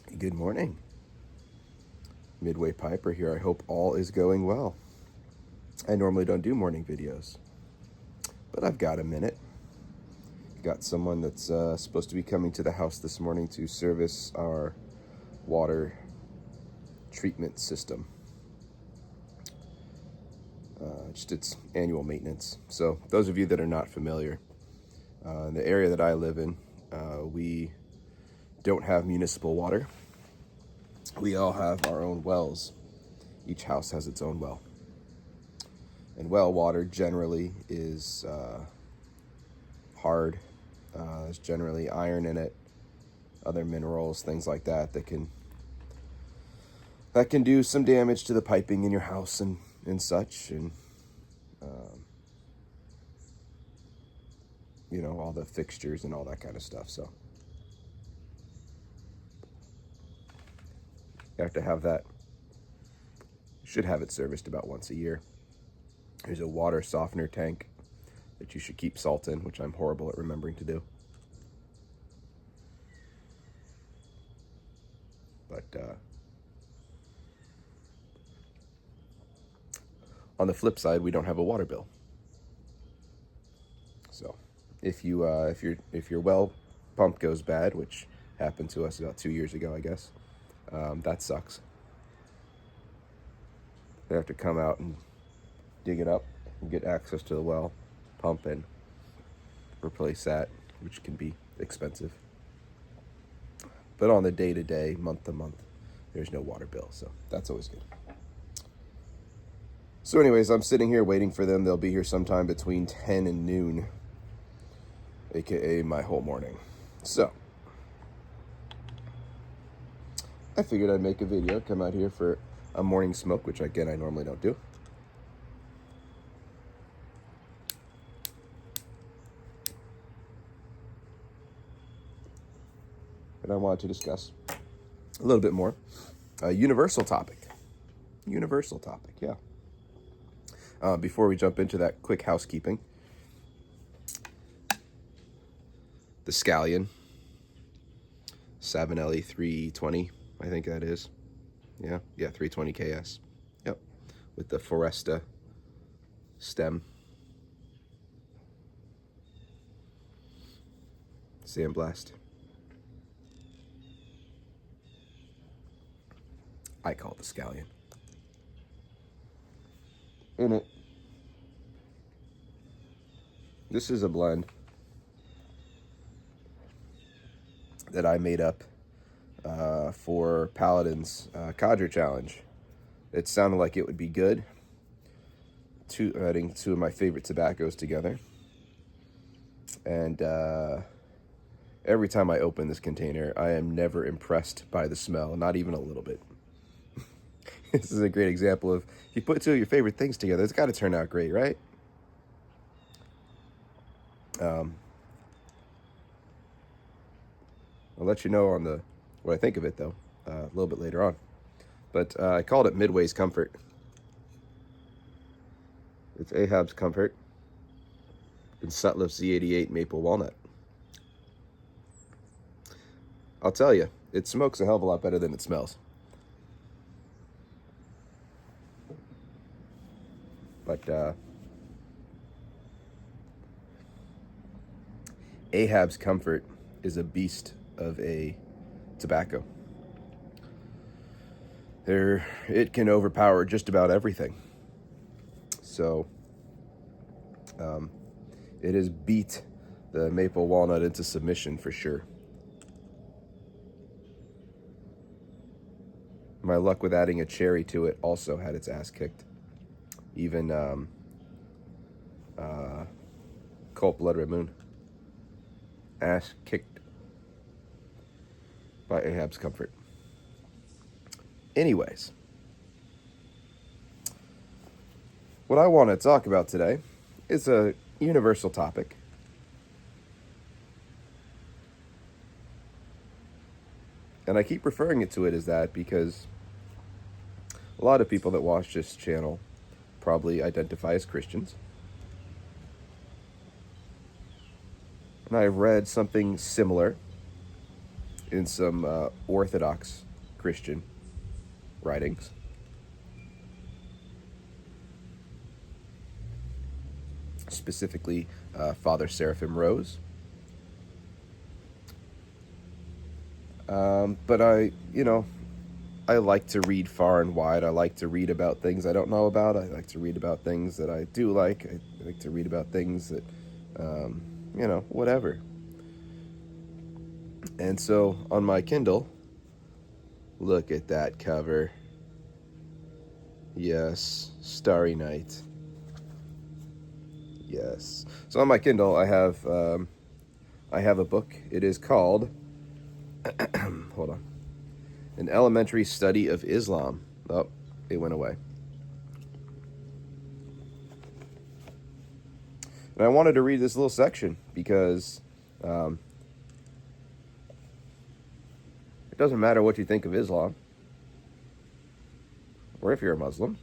Good morning. Midway Piper here. I hope all is going well. I normally don't do morning videos, but I've got a minute. Got someone that's supposed to be coming to the house this morning to service our water treatment system. Just its annual maintenance. So those of you that are not familiar, in the area that I live in, we don't have municipal water. We all have our own wells. Each house has its own well. And well water generally is hard. There's generally iron in it, other minerals, things like that can do some damage to the piping in your house and such, and all the fixtures and all that kind of stuff. So you have to have that. You should have it serviced about once a year. There's a water softener tank that you should keep salt in, which I'm horrible at remembering to do. But on the flip side, we don't have a water bill. So if your well pump goes bad, which happened to us about 2 years ago, I guess, that sucks. They have to come out and dig it up and get access to the well, pump and replace that, which can be expensive. But on the day-to-day, month-to-month, there's no water bill, so that's always good. So anyways, I'm sitting here waiting for them. They'll be here sometime between 10 and noon, aka my whole morning. So I figured I'd make a video, come out here for a morning smoke, which again I normally don't do. And I wanted to discuss a little bit more a universal topic. Yeah. Before we jump into that, quick housekeeping. The Scallion Savinelli 320, I think that is. Yeah, 320 KS. Yep, with the Foresta stem. Sandblast. I call it the Scallion. In it, this is a blend that I made up for Paladin's Cadre Challenge. It sounded like it would be good, adding two of my favorite tobaccos together. And every time I open this container, I am never impressed by the smell, not even a little bit. This is a great example of, if you put two of your favorite things together, it's got to turn out great, right? I'll let you know on what I think of it, though, a little bit later on. But I called it Midway's Comfort. It's Ahab's Comfort and Sutliff Z88 Maple Walnut. I'll tell you, it smokes a hell of a lot better than it smells. But Ahab's Comfort is a beast of a tobacco. It can overpower just about everything. So it has beat the maple walnut into submission for sure. My luck with adding a cherry to it also had its ass kicked. Even Colt Blood Red Moon. Ass kicked by Ahab's Comfort. Anyways, what I want to talk about today is a universal topic. And I keep referring to it as that because a lot of people that watch this channel probably identify as Christians. And I've read something similar in some Orthodox Christian writings. Specifically, Father Seraphim Rose. But I like to read far and wide. I like to read about things I don't know about. I like to read about things that I do like. I like to read about things that, whatever. And so on my Kindle, look at that cover. Yes, Starry Night. Yes. So on my Kindle, I have a book. It is called, hold on, An Elementary Study of Islam. Oh, it went away. And I wanted to read this little section because it doesn't matter what you think of Islam, or if you're a Muslim.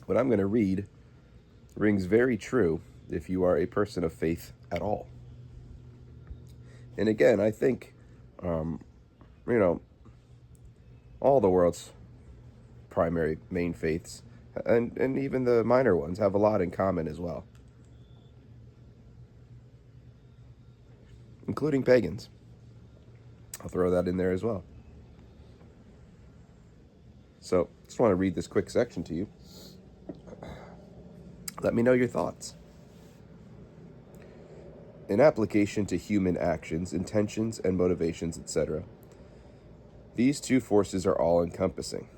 What I'm going to read rings very true if you are a person of faith at all. And again, I think, all the world's primary main faiths, and even the minor ones, have a lot in common as well, including pagans. I'll throw that in there as well. So, just want to read this quick section to you. Let me know your thoughts. In application to human actions, intentions, and motivations, etc., these two forces are all-encompassing.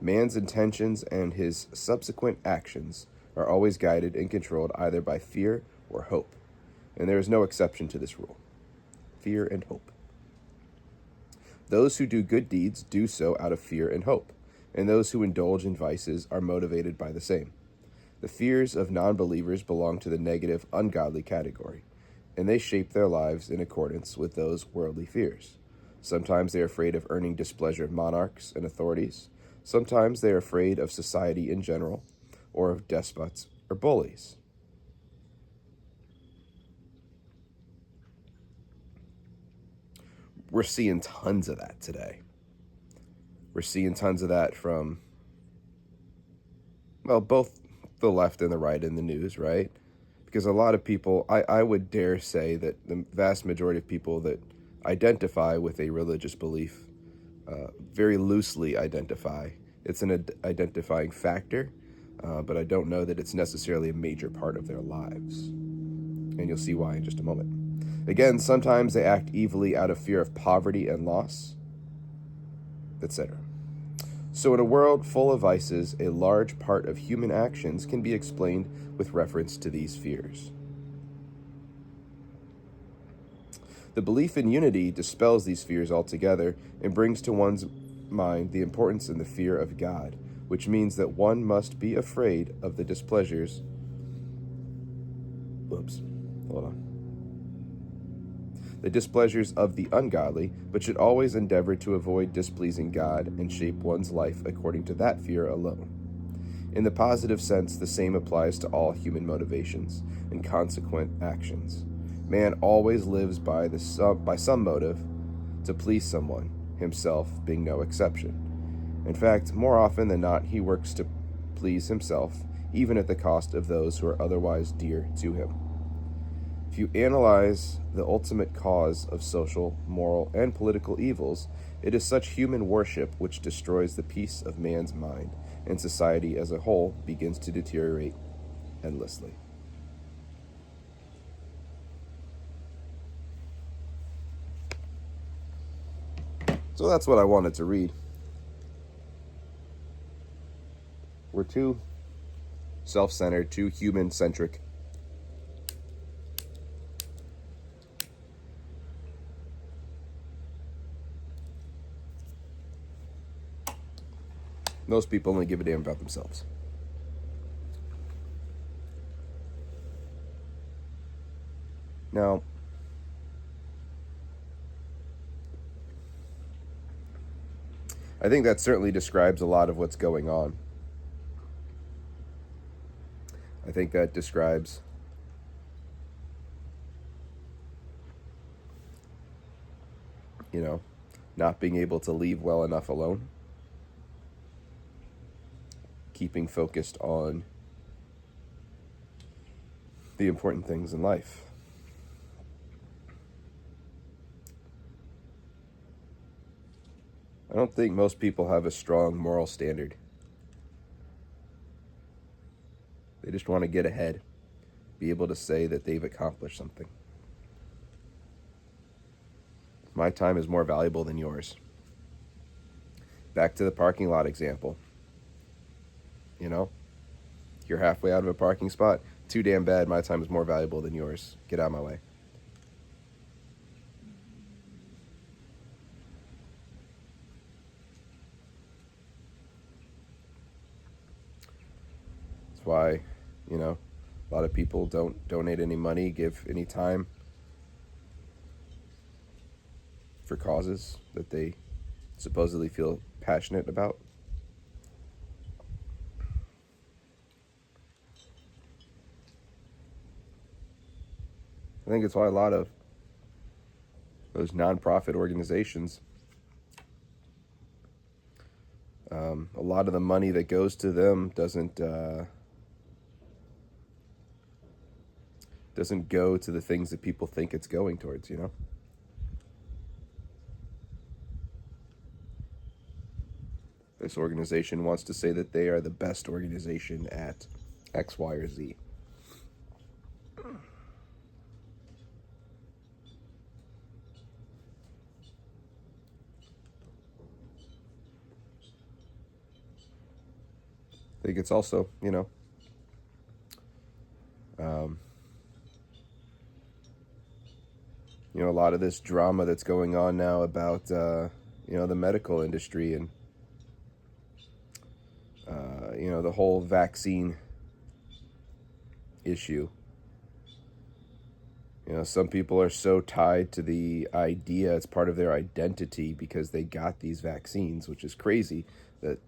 Man's intentions and his subsequent actions are always guided and controlled either by fear or hope, and there is no exception to this rule. Fear and hope. Those who do good deeds do so out of fear and hope, and those who indulge in vices are motivated by the same. The fears of non-believers belong to the negative, ungodly category, and they shape their lives in accordance with those worldly fears. Sometimes they are afraid of earning displeasure of monarchs and authorities. Sometimes they are afraid of society in general, or of despots or bullies. We're seeing tons of that today. We're seeing tons of that from, both the left and the right in the news, right? Because a lot of people, I would dare say that the vast majority of people that identify with a religious belief very loosely identify. It's an identifying factor, but I don't know that it's necessarily a major part of their lives. And you'll see why in just a moment. Again, sometimes they act evilly out of fear of poverty and loss, etc. So in a world full of vices, a large part of human actions can be explained with reference to these fears. The belief in unity dispels these fears altogether and brings to one's mind the importance and the fear of God, which means that one must be afraid of the displeasures. The displeasures of the ungodly, but should always endeavor to avoid displeasing God and shape one's life according to that fear alone. In the positive sense, the same applies to all human motivations and consequent actions. Man always lives by some motive to please someone, himself being no exception. In fact, more often than not, he works to please himself, even at the cost of those who are otherwise dear to him. If you analyze the ultimate cause of social, moral, and political evils, it is such human worship which destroys the peace of man's mind, and society as a whole begins to deteriorate endlessly. So that's what I wanted to read. We're too self-centered, too human-centric. Most people only give a damn about themselves. Now, I think that certainly describes a lot of what's going on. I think that describes you know, not being able to leave well enough alone, keeping focused on the important things in life. I don't think most people have a strong moral standard. They just want to get ahead, be able to say that they've accomplished something. My time is more valuable than yours. Back to the parking lot example. You know, you're halfway out of a parking spot. Too damn bad. My time is more valuable than yours. Get out of my way. That's why, you know, a lot of people don't donate any money, give any time for causes that they supposedly feel passionate about. I think it's why a lot of those nonprofit organizations, a lot of the money that goes to them doesn't go to the things that people think it's going towards, you know? This organization wants to say that they are the best organization at X, Y, or Z. I think it's also, a lot of this drama that's going on now about, the medical industry and, the whole vaccine issue. Some people are so tied to the idea, it's part of their identity because they got these vaccines, which is crazy that,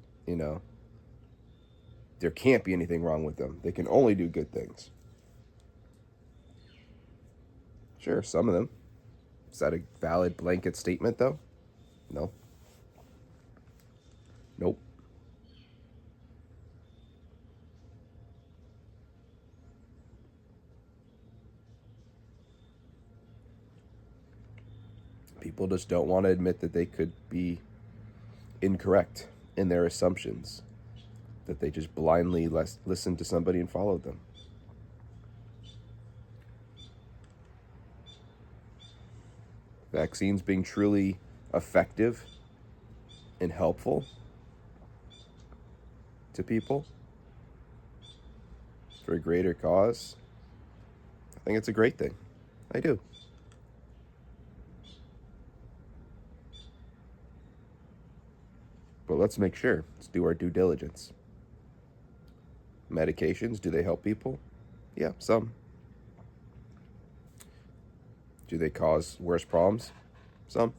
there can't be anything wrong with them. They can only do good things. Sure, some of them. Is that a valid blanket statement, though? No. Nope. People just don't want to admit that they could be incorrect in their assumptions, that they just blindly listened to somebody and followed them. Vaccines being truly effective and helpful to people for a greater cause, I think it's a great thing. I do. But let's make sure. Let's do our due diligence. Medications, do they help people? Yeah, some. Do they cause worse problems? Some.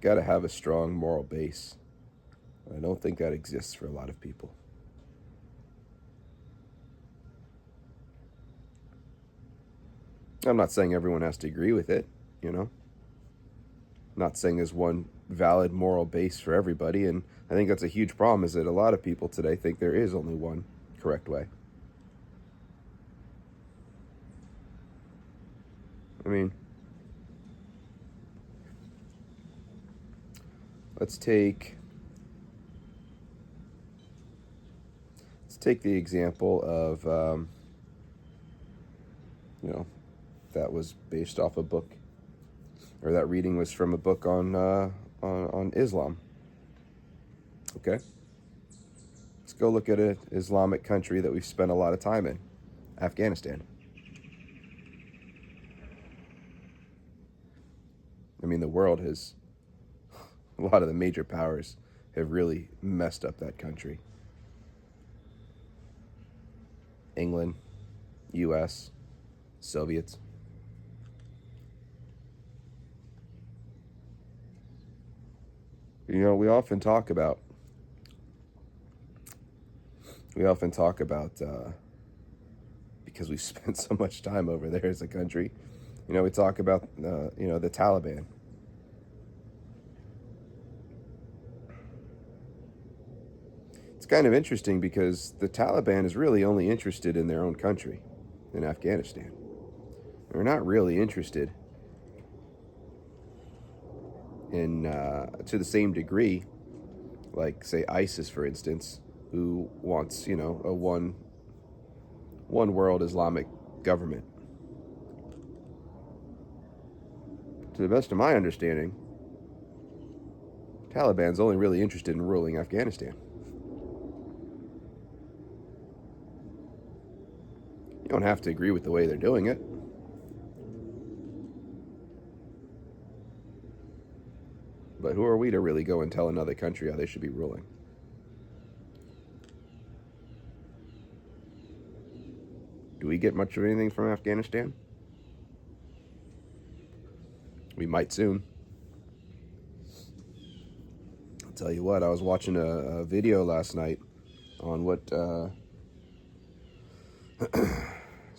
Got to have a strong moral base. I don't think that exists for a lot of people. I'm not saying everyone has to agree with it, I'm not saying there's one valid moral base for everybody, and I think that's a huge problem, is that a lot of people today think there is only one correct way. I mean, let's take the example of, that was based off a book, or that reading was from a book on Islam. Okay, let's go look at an Islamic country that we've spent a lot of time in, Afghanistan. I mean, the world has, a lot of the major powers have really messed up that country. England, US, Soviets. We often talk about We often talk about, because we've spent so much time over there as a country, we talk about, the Taliban. It's kind of interesting because the Taliban is really only interested in their own country, in Afghanistan. They're not really interested in, to the same degree, like, say, ISIS, for instance, who wants, a one world Islamic government. To the best of my understanding, Taliban's only really interested in ruling Afghanistan. You don't have to agree with the way they're doing it. But who are we to really go and tell another country how they should be ruling? Do we get much of anything from Afghanistan? We might soon. I'll tell you what, I was watching a video last night on what,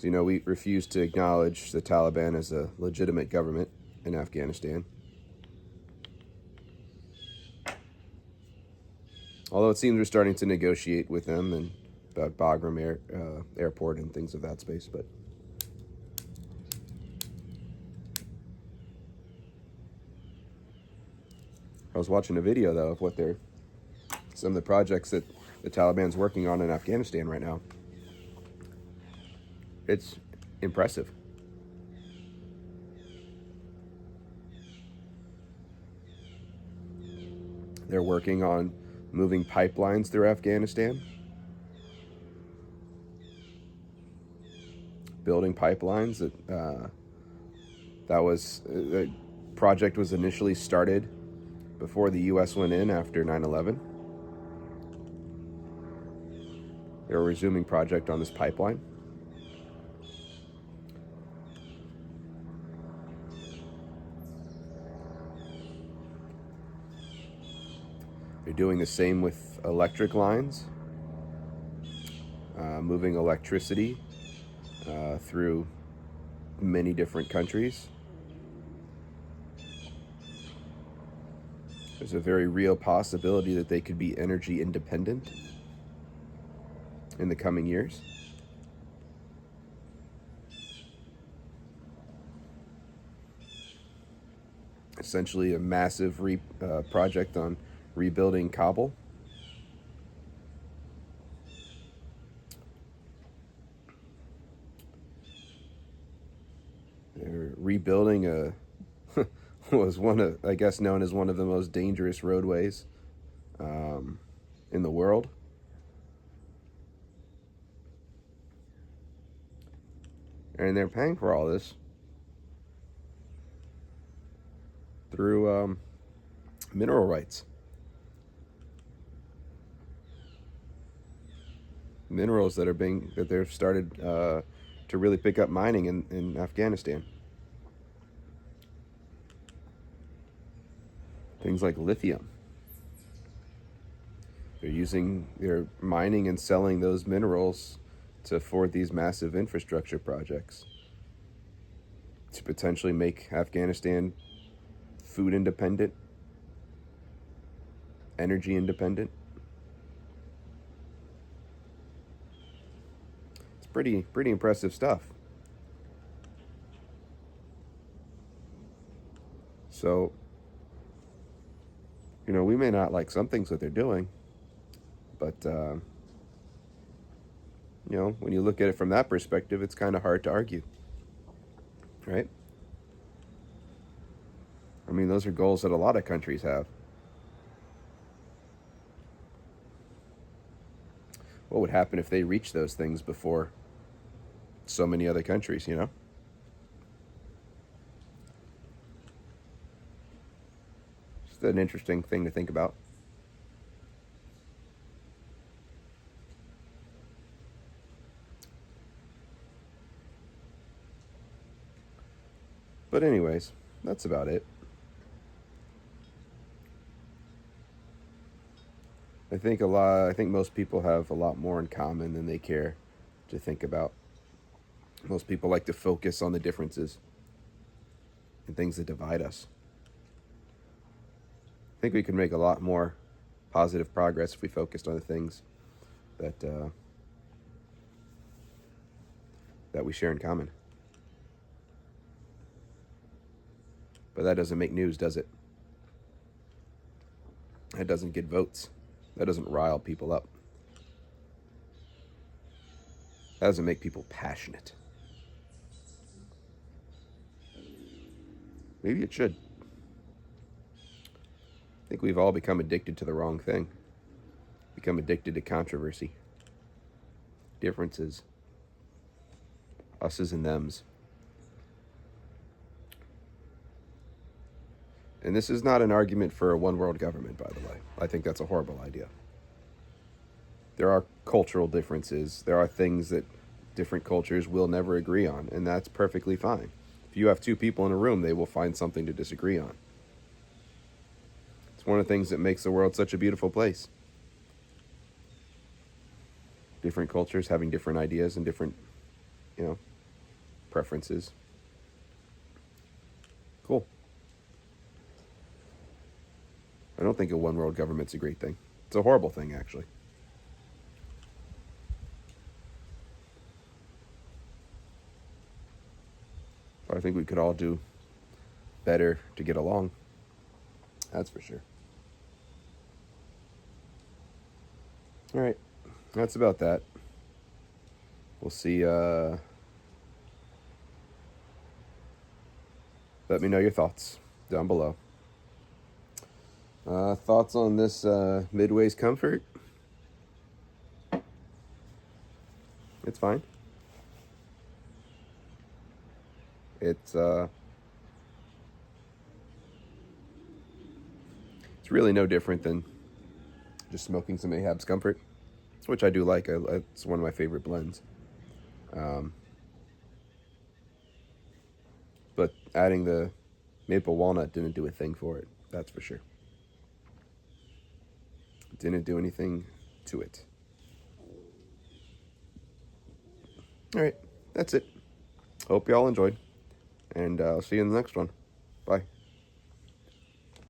we refuse to acknowledge the Taliban as a legitimate government in Afghanistan. Although it seems we're starting to negotiate with them and about Bagram Airport and things of that space, but I was watching a video though of some of the projects that the Taliban's working on in Afghanistan right now. It's impressive. They're working on moving pipelines through Afghanistan, building pipelines. The project was initially started before the U.S. went in after 9/11. They were resuming project on this pipeline. They're doing the same with electric lines, moving electricity through many different countries. There's a very real possibility that they could be energy independent in the coming years. Essentially a massive project on rebuilding Kabul. They're rebuilding was known as one of the most dangerous roadways in the world. And they're paying for all this through mineral rights. Minerals that they've started to really pick up mining in Afghanistan. Things like lithium. They're mining and selling those minerals to afford these massive infrastructure projects to potentially make Afghanistan food independent, energy independent. It's pretty impressive stuff. So, we may not like some things that they're doing, but when you look at it from that perspective, it's kind of hard to argue, right? I mean, those are goals that a lot of countries have. What would happen if they reached those things before so many other countries, It's an interesting thing to think about. But anyways, that's about it. I think most people have a lot more in common than they care to think about. Most people like to focus on the differences and things that divide us. I think we could make a lot more positive progress if we focused on the things that that we share in common. But that doesn't make news, does it? That doesn't get votes. That doesn't rile people up. That doesn't make people passionate. Maybe it should. I think we've all become addicted to the wrong thing. Become addicted to controversy. Differences. Us's and them's. And this is not an argument for a one world government, by the way. I think that's a horrible idea. There are cultural differences. There are things that different cultures will never agree on, and that's perfectly fine. If you have two people in a room, they will find something to disagree on. It's one of the things that makes the world such a beautiful place. Different cultures having different ideas and different, preferences. Cool. I don't think a one world government's a great thing. It's a horrible thing, actually. But I think we could all do better to get along. That's for sure. All right. That's about that. We'll see. Let me know your thoughts down below. Thoughts on this Midway's Comfort? It's fine. It's really no different than just smoking some Ahab's Comfort, which I do like. It's one of my favorite blends. But adding the maple walnut didn't do a thing for it. That's for sure. Didn't do anything to it. All right, that's it. Hope y'all enjoyed, and I'll see you in the next one. Bye.